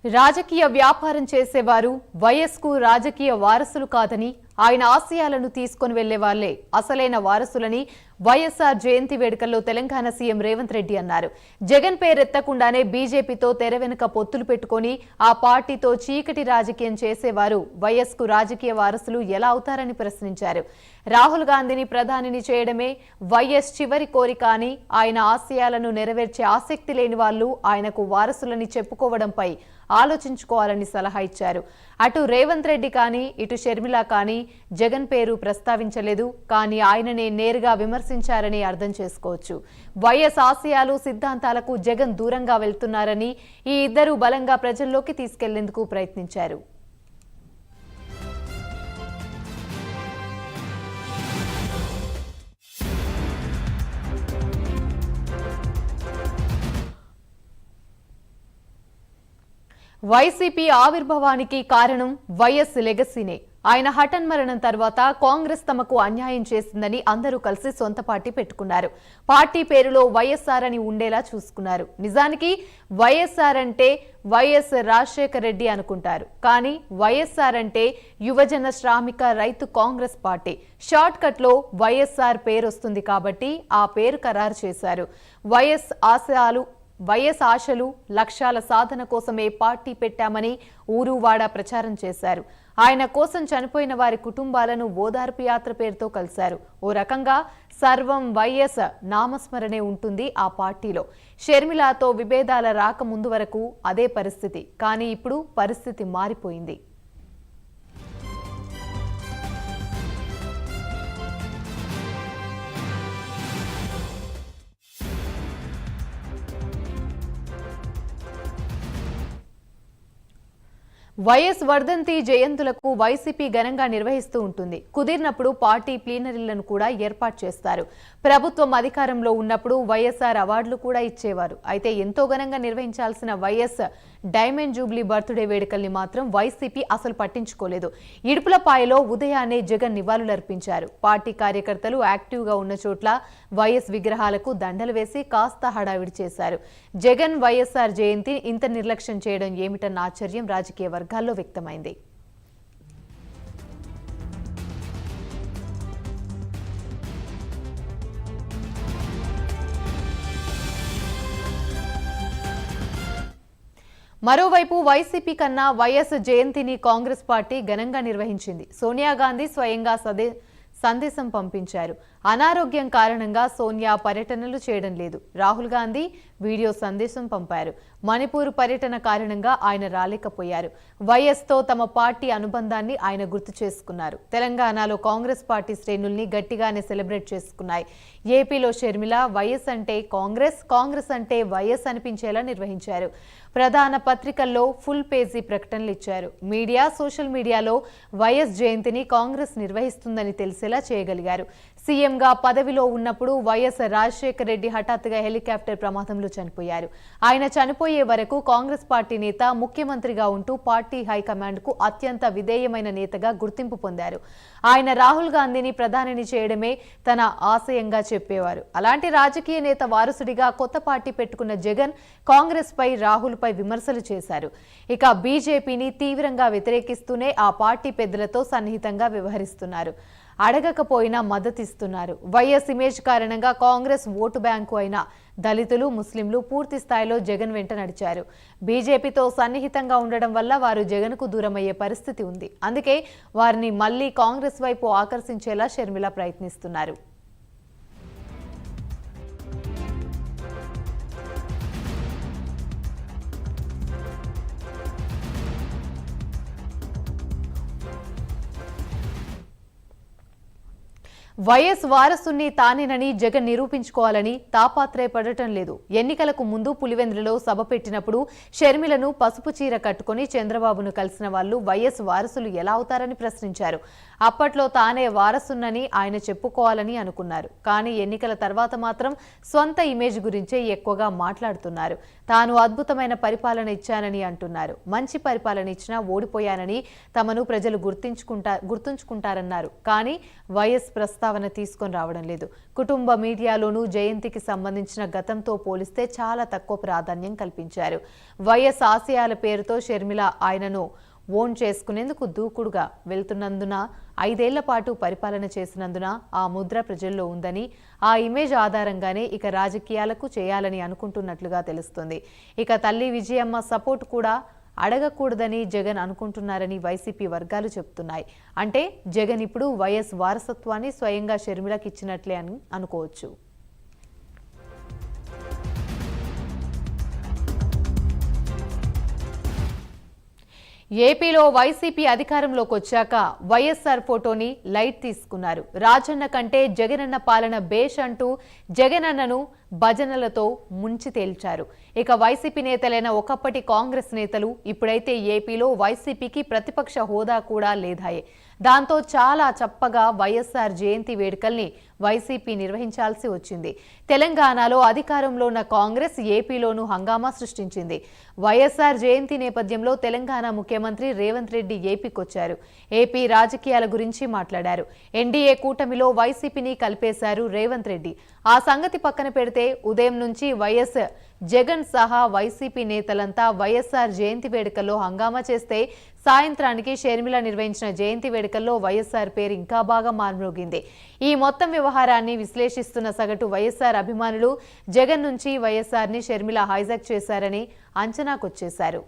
రాజకీయ వ్యాపారం చేసేవారు వైఎస్కు రాజకీయ వారసులు కాదని ఆయన ఆశయాలను తీసుకొని వెళ్లే వాళ్లే అసలైన వారసులని వైఎస్ఆర్ జయంతి వేడుకల్లో తెలంగాణ సీఎం రేవంత్ రెడ్డి అన్నారు. జగన్ పేరెత్తకుండానే బీజేపీతో తెర వెనుక పొత్తులు పెట్టుకుని ఆ పార్టీతో చీకటి రాజకీయం చేసేవారు వైఎస్కు రాజకీయ వారసులు ఎలా అవుతారని ప్రశ్నించారు. రాహుల్ గాంధీని ప్రధానిని చేయడమే వైఎస్ చివరి కోరిక అని, ఆయన ఆశయాలను నెరవేర్చే ఆసక్తి లేని వాళ్లు ఆయనకు వారసులని చెప్పుకోవడంపై ఆలోచించుకోవాలని సలహా ఇచ్చారు. అటు రేవంత్ రెడ్డి కానీ ఇటు షర్మిల కానీ జగన్ పేరు ప్రస్తావించలేదు, కానీ ఆయననే నేరుగా విమర్శించారని అర్థం చేసుకోవచ్చు. వైఎస్ ఆశయాలు సిద్ధాంతాలకు జగన్ దూరంగా వెళ్తున్నారని ఈ ఇద్దరు బలంగా ప్రజల్లోకి తీసుకెళ్లేందుకు ప్రయత్నించారు. వైసీపీ ఆవిర్భావానికి కారణం వైఎస్ లెగసీనే. ఆయన హఠన్మరణం తర్వాత కాంగ్రెస్ తమకు అన్యాయం చేసిందని అందరూ కలిసి సొంత పార్టీ పెట్టుకున్నారు. పార్టీ పేరులో వైఎస్ఆర్ అని ఉండేలా చూసుకున్నారు. నిజానికి వైఎస్ఆర్ అంటే వైఎస్ రాజశేఖర రెడ్డి అనుకుంటారు, కానీ వైఎస్ఆర్ అంటే యువజన శ్రామిక రైతు కాంగ్రెస్ పార్టీ. షార్ట్ కట్ లో వైఎస్ఆర్ పేరు వస్తుంది కాబట్టి ఆ పేరు ఖరారు చేశారు. వైఎస్ ఆశలు లక్ష్యాల సాధన కోసమే పార్టీ పెట్టామని ఊరువాడ ప్రచారం చేశారు. ఆయన కోసం చనిపోయిన వారి కుటుంబాలను ఓదార్పు యాత్ర పేరుతో కలిశారు. ఓ రకంగా సర్వం వైఎస్ నామస్మరణే ఉంటుంది ఆ పార్టీలో. షర్మిలతో విభేదాల రాకముందు వరకు అదే పరిస్థితి, కానీ ఇప్పుడు పరిస్థితి మారిపోయింది. వైఎస్ వర్ధంతి జయంతులకు వైసీపీ ఘనంగా నిర్వహిస్తూ ఉంటుంది. కుదిరినప్పుడు పార్టీ ప్లీనరీలను కూడా ఏర్పాటు చేస్తారు. ప్రభుత్వం అధికారంలో ఉన్నప్పుడు వైఎస్ఆర్ అవార్డులు కూడా ఇచ్చేవారు. అయితే ఎంతో ఘనంగా నిర్వహించాల్సిన వైఎస్ డైమండ్ జూబ్లీ బర్త్డే వేడుకల్ని మాత్రం వైసీపీ అసలు పట్టించుకోలేదు. ఇడుపులపాయలో ఉదయాన్నే జగన్ నివాళులర్పించారు. పార్టీ కార్యకర్తలు యాక్టివ్గా ఉన్న చోట్ల వైఎస్ విగ్రహాలకు దండలు వేసి కాస్త హడావిడి చేశారు. జగన్ వైఎస్ఆర్ జయంతి ఇంత నిర్లక్ష్యం చేయడం ఏమిటన్న ఆశ్చర్యం రాజకీయ వర్గాల్లో వ్యక్తమైంది. మరోవైపు వైసీపీ కన్నా వైఎస్ జయంతిని కాంగ్రెస్ పార్టీ ఘనంగా నిర్వహించింది. సోనియా గాంధీ స్వయంగా సందేశం పంపించారు. అనారోగ్యం కారణంగా సోనియా పర్యటనలు చేయడం లేదు. రాహుల్ గాంధీ వీడియో సందేశం పంపారు. మణిపూర్ పర్యటన కారణంగా ఆయన రాలేకపోయారు. వైఎస్తో తమ పార్టీ అనుబంధాన్ని ఆయన గుర్తు చేసుకున్నారు. తెలంగాణలో కాంగ్రెస్ పార్టీ శ్రేణుల్ని గట్టిగానే సెలబ్రేట్ చేసుకున్నాయి. ఏపీలో షర్మిల వైఎస్ అంటే కాంగ్రెస్, కాంగ్రెస్ అంటే వైఎస్ అనిపించేలా నిర్వహించారు. ప్రధాన పత్రికల్లో ఫుల్ పేజీ ప్రకటనలు ఇచ్చారు. మీడియా, సోషల్ మీడియాలో వైఎస్ జయంతిని కాంగ్రెస్ నిర్వహిస్తుందని తెలిసేలా చేయగలిగారు. సీఎంగా పదవిలో ఉన్నప్పుడు వైఎస్ రాజశేఖర రెడ్డి హఠాత్తుగా హెలికాప్టర్ ప్రమాదంలో చనిపోయారు. ఆయన చనిపోయే వరకు కాంగ్రెస్ పార్టీ నేత, ముఖ్యమంత్రిగా ఉంటూ పార్టీ హైకమాండ్కు అత్యంత విధేయమైన నేతగా గుర్తింపు పొందారు. ఆయన రాహుల్ గాంధీని ప్రధానిని చేయడమే తన ఆశయంగా చెప్పేవారు. అలాంటి రాజకీయ నేత వారసుడిగా కొత్త పార్టీ పెట్టుకున్న జగన్ కాంగ్రెస్ పై, రాహుల్ పై విమర్శలు చేశారు. ఇక బీజేపీని తీవ్రంగా వ్యతిరేకిస్తూనే ఆ పార్టీ పెద్దలతో సన్నిహితంగా వ్యవహరిస్తున్నారు. అడగకపోయినా మద్దతిస్తున్నారు. వైఎస్ ఇమేజ్ కారణంగా కాంగ్రెస్ ఓటు బ్యాంకు అయిన దళితులు, ముస్లింలు పూర్తి స్థాయిలో జగన్ వెంట నడిచారు. బీజేపీతో సన్నిహితంగా ఉండడం వల్ల వారు జగన్కు దూరమయ్యే పరిస్థితి ఉంది. అందుకే వారిని మళ్లీ కాంగ్రెస్ వైపు ఆకర్షించేలా షర్మిల ప్రయత్నిస్తున్నారు. వైఎస్ వారసుని తానేనని జగన్ నిరూపించుకోవాలని తాపాత్రయపడటం లేదు. ఎన్నికలకు ముందు పులివెందులలో సభ పెట్టినప్పుడు షర్మిలను పసుపు చీర కట్టుకుని చంద్రబాబును కలిసిన వాళ్లు వైఎస్ వారసులు ఎలా అవుతారని ప్రశ్నించారు. అప్పట్లో తానే వారసున్నని ఆయన చెప్పుకోవాలని అనుకున్నారు. కానీ ఎన్నికల తర్వాత మాత్రం సొంత ఇమేజ్ గురించే ఎక్కువగా మాట్లాడుతున్నారు. తాను అద్భుతమైన పరిపాలన అంటున్నారు. మంచి పరిపాలన ఇచ్చినా ఓడిపోయానని తమను ప్రజలు గుర్తుంచుకుంటారన్నారు. కానీ వైఎస్ ప్రస్తావన ప్రస్తావన తీసుకొని రావడం లేదు. కుటుంబ మీడియాలోనూ జయంతికి సంబంధించిన గతంతో పోలిస్తే చాలా తక్కువ ప్రాధాన్యం కల్పించారు. వైఎస్ ఆశయాల పేరుతో షర్మిల ఆయనను ఓన్ చేసుకునేందుకు దూకుడుగా వెళ్తున్నందున 5 ఏళ్ల పాటు పరిపాలన చేసినందున ఆ ముద్ర ప్రజల్లో ఉందని, ఆ ఇమేజ్ ఆధారంగానే ఇక రాజకీయాలకు చేయాలని అనుకుంటున్నట్లుగా తెలుస్తుంది. ఇక తల్లి విజయమ్మ సపోర్ట్ కూడా అడగకూడదని జగన్ అనుకుంటున్నారని వైసీపీ వర్గాలు చెబుతున్నాయి. అంటే జగన్ ఇప్పుడు వైఎస్ వారసత్వాన్ని స్వయంగా షర్మిలకు ఇచ్చినట్లే అని అనుకోవచ్చు. ఏపీలో వైసీపీ అధికారంలోకి వచ్చాక వైఎస్ఆర్ ఫోటోని లైట్ తీసుకున్నారు. రాజన్న కంటే జగనన్న పాలన బేష్ అంటూ జగనన్నను భజనలతో ముంచి తేల్చారు. ఇక వైసీపీ నేతలైన ఒకప్పటి కాంగ్రెస్ నేతలు ఇప్పుడైతే ఏపీలో వైసీపీకి ప్రతిపక్ష హోదా కూడా లేదాయే. దాంతో చాలా చప్పగా వైఎస్ఆర్ జయంతి వేడుకల్ని వైసీపీ నిర్వహించాల్సి వచ్చింది. తెలంగాణలో అధికారంలో ఉన్న కాంగ్రెస్ ఏపీలోనూ హంగామా సృష్టించింది. వైఎస్ఆర్ జయంతి నేపథ్యంలో తెలంగాణ ముఖ్యమంత్రి రేవంత్ రెడ్డి ఏపీకొచ్చారు. ఏపీ రాజకీయాల గురించి మాట్లాడారు. ఎన్డీఏ కూటమిలో వైసీపీని కలిపేశారు రేవంత్ రెడ్డి. ఆ సంగతి పక్కన పెడితే ఉదయం నుంచి వైఎస్ జగన్ సహా వైసీపీ నేతలంతా వైఎస్ఆర్ జయంతి వేడుకల్లో హంగామా చేస్తే సాయంత్రానికి షర్మిల నిర్వహించిన జయంతి వేడుకల్లో వైఎస్ఆర్ పేరు ఇంకా బాగా మార్మోగింది. ఈ మొత్తం వ్యవహారాన్ని విశ్లేషిస్తున్న సగటు వైఎస్ఆర్ అభిమానులు జగన్ నుంచి వైఎస్ఆర్ని షర్మిల హైజాక్ చేశారని అంచనాకొచ్చేశారు.